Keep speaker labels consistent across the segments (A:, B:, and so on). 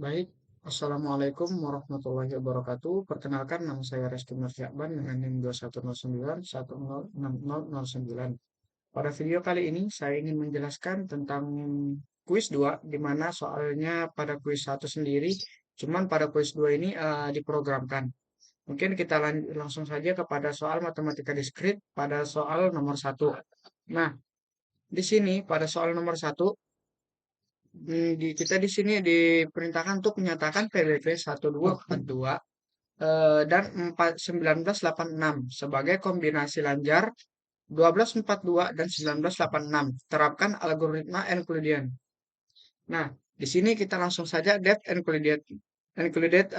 A: Baik, Assalamualaikum warahmatullahi wabarakatuh. Perkenalkan, nama saya Reski Nursyakban dengan NIM 2109 Pada video kali ini, saya ingin menjelaskan tentang kuis 2, di mana soalnya pada kuis 1 sendiri, cuman pada kuis 2 ini diprogramkan. Mungkin kita langsung saja kepada soal matematika diskrit pada soal nomor 1. Nah, di sini pada soal nomor 1, kita di sini diperintahkan untuk menyatakan PBB 1242 dan 1986 sebagai kombinasi lanjar 1242 dan 1986. Terapkan algoritma Euclidean. Nah, di sini kita langsung saja depth Euclidean. Euclidean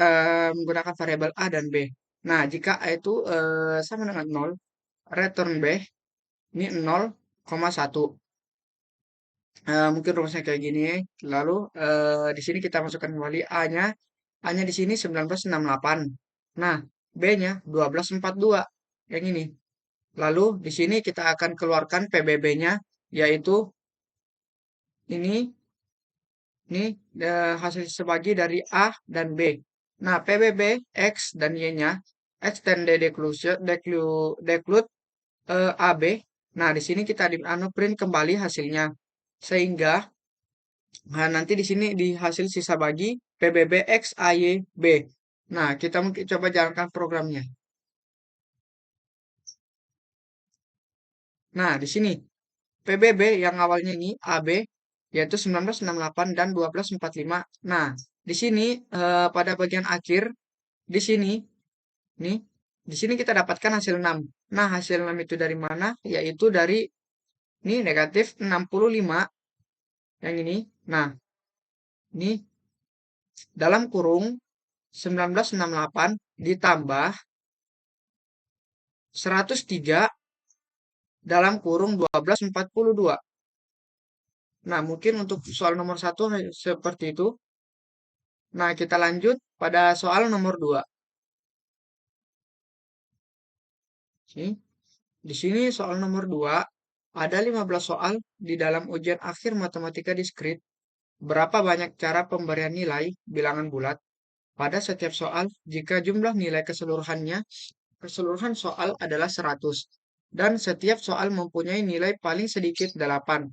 A: menggunakan variabel A dan B. Nah, jika A itu sama dengan 0, return B ini 0,1. Mungkin rumusnya kayak gini. Lalu di sini kita masukkan kembali A-nya. A-nya di sini 1968. Nah, B-nya 1242. Yang ini. Lalu di sini kita akan keluarkan PBB-nya, yaitu ini ini hasil sebagi dari A dan B. Nah, PBB X dan Y-nya extended declude AB. Nah, di sini kita print kembali hasilnya. Sehingga nah, nanti di sini di hasil sisa bagi PBB X AY B. Nah, kita mungkin coba jalankan programnya. Nah, di sini PBB yang awalnya ini AB yaitu 1968 dan 1245. Nah, di sini pada bagian akhir di sini nih di sini kita dapatkan hasil 6. Nah, hasil 6 itu dari mana? Yaitu dari ini negatif 65 yang ini. Nah, ini dalam kurung 1968 ditambah 103 dalam kurung 1242. Nah, mungkin untuk soal nomor 1 seperti itu. Nah, kita lanjut pada soal nomor 2. Di sini soal nomor 2 ada 15 soal di dalam ujian akhir matematika diskrit. Berapa banyak cara pemberian nilai bilangan bulat pada setiap soal jika jumlah nilai keseluruhan soal adalah 100 dan setiap soal mempunyai nilai paling sedikit 8.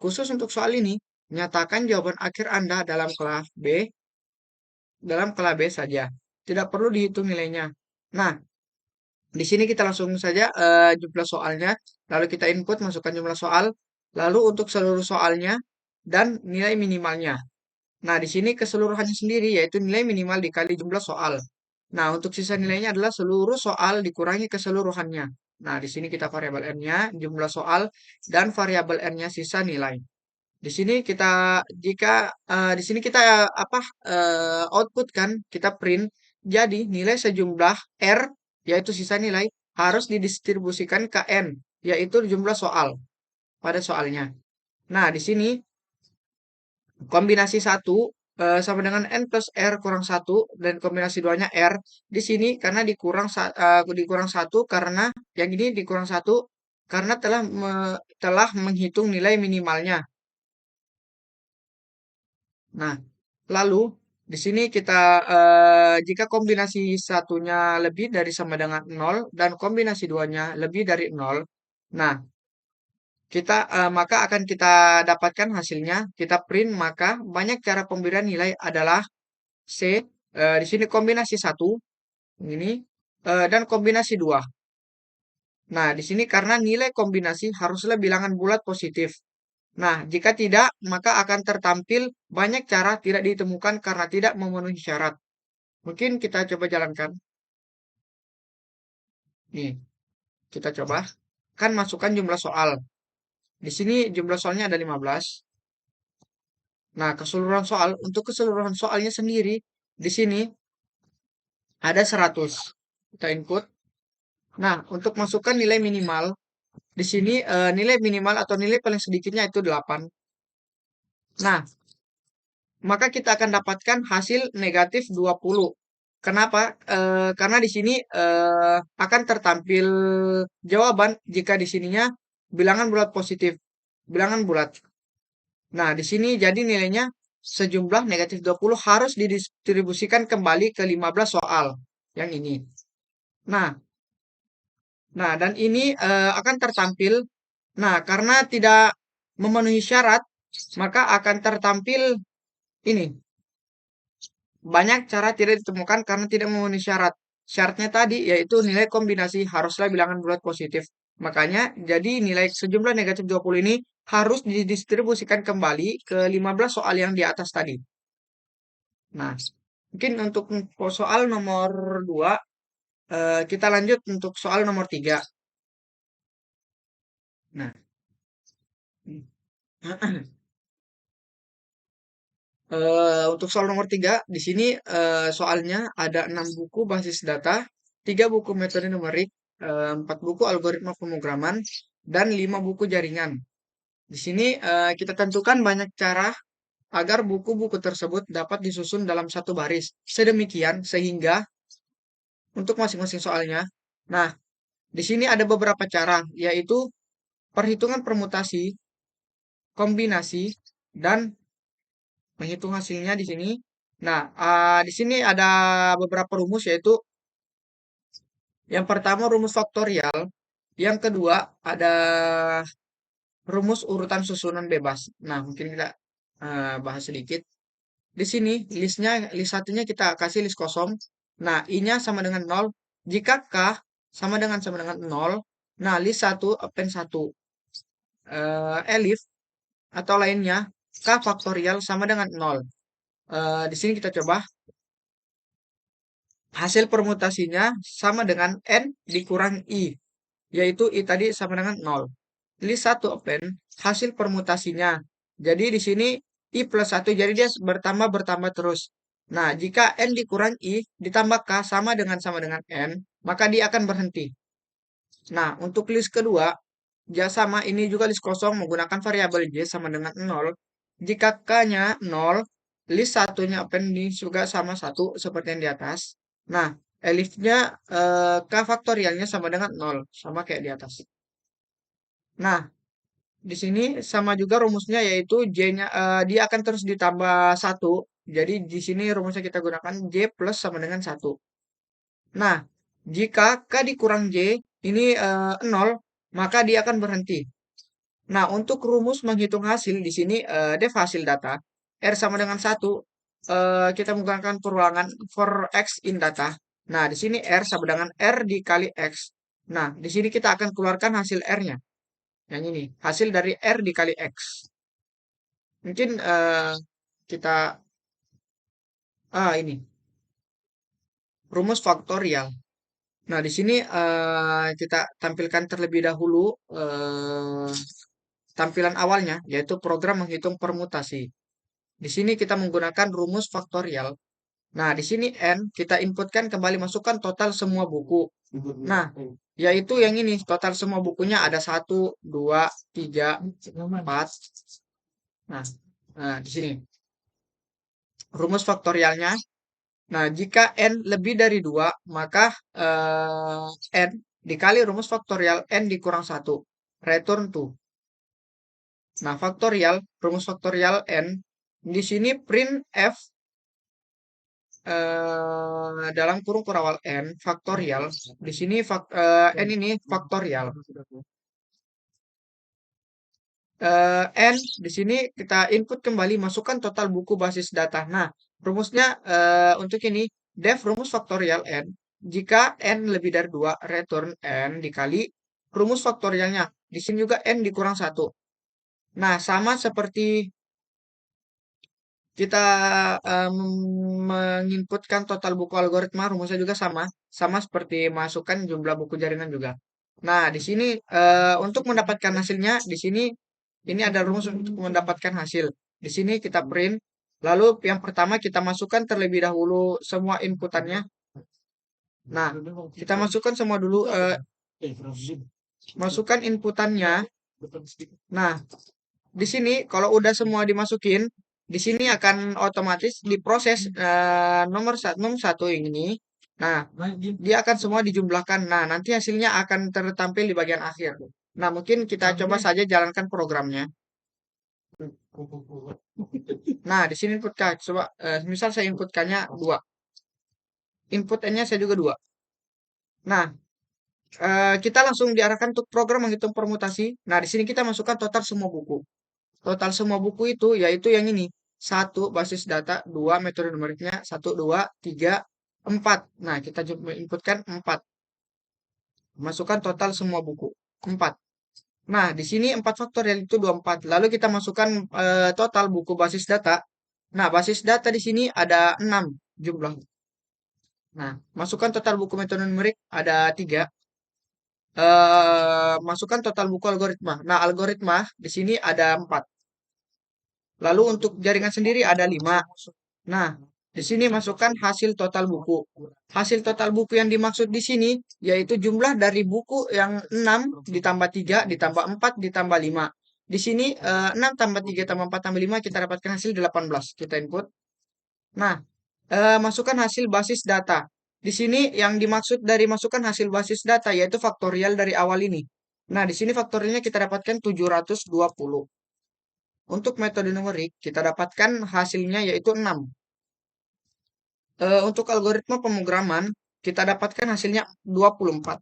A: Khusus untuk soal ini, nyatakan jawaban akhir Anda dalam kelas B saja. Tidak perlu dihitung nilainya. Nah, di sini kita langsung saja jumlah soalnya, lalu kita input masukkan jumlah soal, lalu untuk seluruh soalnya dan nilai minimalnya. Nah, di sini keseluruhannya sendiri yaitu nilai minimal dikali jumlah soal. Nah, untuk sisa nilainya adalah seluruh soal dikurangi keseluruhannya. Nah, di sini kita variabel n-nya jumlah soal dan variabel n-nya sisa nilai. Di sini di sini kita output kan, kita print. Jadi nilai sejumlah R yaitu sisa nilai harus didistribusikan ke N yaitu jumlah soal pada soalnya. Nah, di sini kombinasi satu sama dengan N plus R kurang satu dan kombinasi duanya R. Di sini karena dikurang satu karena yang ini dikurang satu karena telah menghitung nilai minimalnya. Nah, lalu di sini jika kombinasi satunya lebih dari sama dengan nol dan kombinasi duanya lebih dari nol, nah maka akan kita dapatkan hasilnya, kita print maka banyak cara pemberian nilai adalah C, di sini kombinasi satu ini dan kombinasi dua. Nah, di sini karena nilai kombinasi haruslah bilangan bulat positif. Nah, jika tidak, maka akan tertampil banyak cara tidak ditemukan karena tidak memenuhi syarat. Mungkin kita coba jalankan. Nih, kita coba. Kan masukkan jumlah soal. Di sini jumlah soalnya ada 15. Nah, untuk keseluruhan soalnya sendiri, di sini ada 100. Kita input. Nah, untuk masukkan nilai minimal, di sini nilai minimal atau nilai paling sedikitnya itu 8. Nah, maka kita akan dapatkan hasil negatif 20. Kenapa? Karena di sini akan tertampil jawaban jika di sininya bilangan bulat positif, bilangan bulat. Nah, di sini jadi nilainya sejumlah negatif 20 harus didistribusikan kembali ke 15 soal yang ini. Nah, dan ini akan tertampil. Nah, karena tidak memenuhi syarat, maka akan tertampil ini. Banyak cara tidak ditemukan karena tidak memenuhi syarat. Syaratnya tadi yaitu nilai kombinasi haruslah bilangan bulat positif. Makanya jadi nilai sejumlah negatif 20 ini harus didistribusikan kembali ke 15 soal yang di atas tadi. Nah, mungkin untuk soal nomor 2, kita lanjut untuk soal nomor 3. Nah, untuk soal nomor 3, di sini soalnya ada 6 buku basis data, 3 buku metode numerik, 4 buku algoritma pemrograman, dan 5 buku jaringan. Di sini kita tentukan banyak cara agar buku-buku tersebut dapat disusun dalam satu baris. Sedemikian sehingga untuk masing-masing soalnya. Nah, di sini ada beberapa cara, yaitu perhitungan permutasi, kombinasi, dan menghitung hasilnya di sini. Nah, di sini ada beberapa rumus, yaitu yang pertama rumus faktorial, yang kedua ada rumus urutan susunan bebas. Nah, mungkin kita bahas sedikit. Di sini list satunya kita kasih list kosong. Nah, I-nya sama dengan 0. Jika K sama dengan 0, nah list 1 append 1. Elif atau lainnya K faktorial sama dengan 0. Di sini kita coba hasil permutasinya sama dengan N dikurang I, yaitu I tadi sama dengan 0. List 1 append hasil permutasinya. Jadi di sini I plus 1, jadi dia bertambah terus. Nah, jika N dikurang I ditambah K sama dengan N, maka dia akan berhenti. Nah, untuk list kedua, ya sama, ini juga list kosong menggunakan variabel J sama dengan 0. Jika K-nya 0, list satunya append ini juga sama 1 seperti yang di atas. Nah, elifnya K faktorialnya sama dengan 0, sama kayak di atas. Nah, di sini sama juga rumusnya, yaitu J-nya dia akan terus ditambah 1. Jadi di sini rumusnya kita gunakan J plus sama dengan 1. Nah, jika K dikurang J ini 0, maka dia akan berhenti. Nah, untuk rumus menghitung hasil di sini def hasil data R sama dengan 1, kita menggunakan perulangan for X in data. Nah, di sini R sama dengan R dikali X. Nah, di sini kita akan keluarkan hasil R-nya. Yang ini, hasil dari R dikali X. Mungkin kita, ini, rumus faktorial. Nah, di sini kita tampilkan terlebih dahulu tampilan awalnya, yaitu program menghitung permutasi. Di sini kita menggunakan rumus faktorial. Nah, di sini N kita inputkan kembali, masukkan total semua buku. Nah, yaitu yang ini, total semua bukunya ada 1, 2, 3, 4. Nah, di sini rumus faktorialnya. Nah, jika N lebih dari 2, maka N dikali rumus faktorial N dikurang 1. Return to. Nah, rumus faktorial N. Di sini print F dalam kurung kurawal N faktorial. Di sini N ini faktorial. N di sini kita input kembali, masukkan total buku basis data. Nah, rumusnya untuk ini def rumus faktorial N. Jika N lebih dari 2, return N dikali rumus faktorialnya. Di sini juga N dikurang 1. Nah, sama seperti kita menginputkan total buku algoritma, rumusnya juga sama. Sama seperti masukkan jumlah buku jaringan juga. Nah, di sini untuk mendapatkan hasilnya, di sini ini ada rumus untuk mendapatkan hasil. Di sini kita print. Lalu yang pertama kita masukkan terlebih dahulu semua inputannya. Nah, kita masukkan semua dulu, masukkan inputannya. Nah, di sini kalau udah semua dimasukin, di sini akan otomatis diproses nomor satu ini. Nah, dia akan semua dijumlahkan. Nah, nanti hasilnya akan tertampil di bagian akhir. Nah, mungkin kita coba saja jalankan programnya. Nah, di sini input K. Coba, misal saya input K-nya 2. Input N-nya saya juga 2. Nah, kita langsung diarahkan untuk program menghitung permutasi. Nah, di sini kita masukkan total semua buku. Total semua buku itu yaitu yang ini. Satu basis data, dua metode numeriknya, satu, dua, tiga, empat. Nah, kita coba inputkan 4. Masukkan total semua buku. 4. Nah, di sini 4 faktorial itu 24. Lalu kita masukkan total buku basis data. Nah, basis data di sini ada 6 jumlah. Nah, masukkan total buku metode numerik ada 3. Masukkan total buku algoritma. Nah, algoritma di sini ada 4. Lalu untuk jaringan sendiri ada 5. Nah, di sini masukkan hasil total buku. Hasil total buku yang dimaksud di sini yaitu jumlah dari buku yang 6 ditambah 3 ditambah 4 ditambah 5. Di sini 6 tambah 3 tambah 4 tambah 5 kita dapatkan hasil 18. Kita input. Nah, masukkan hasil basis data. Di sini yang dimaksud dari masukkan hasil basis data yaitu faktorial dari awal ini. Nah, di sini faktorialnya kita dapatkan 720. Untuk metode numerik, kita dapatkan hasilnya yaitu 6. Untuk algoritma pemrograman, kita dapatkan hasilnya 24.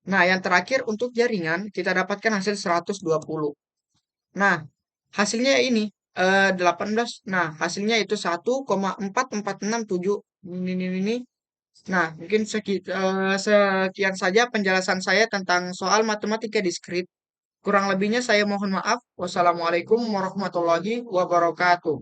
A: Nah, yang terakhir untuk jaringan, kita dapatkan hasil 120. Nah, hasilnya ini 18. Nah, hasilnya itu 1,4467. Ini. Nah, mungkin sekian saja penjelasan saya tentang soal matematika diskrit. Kurang lebihnya saya mohon maaf. Wassalamualaikum warahmatullahi wabarakatuh.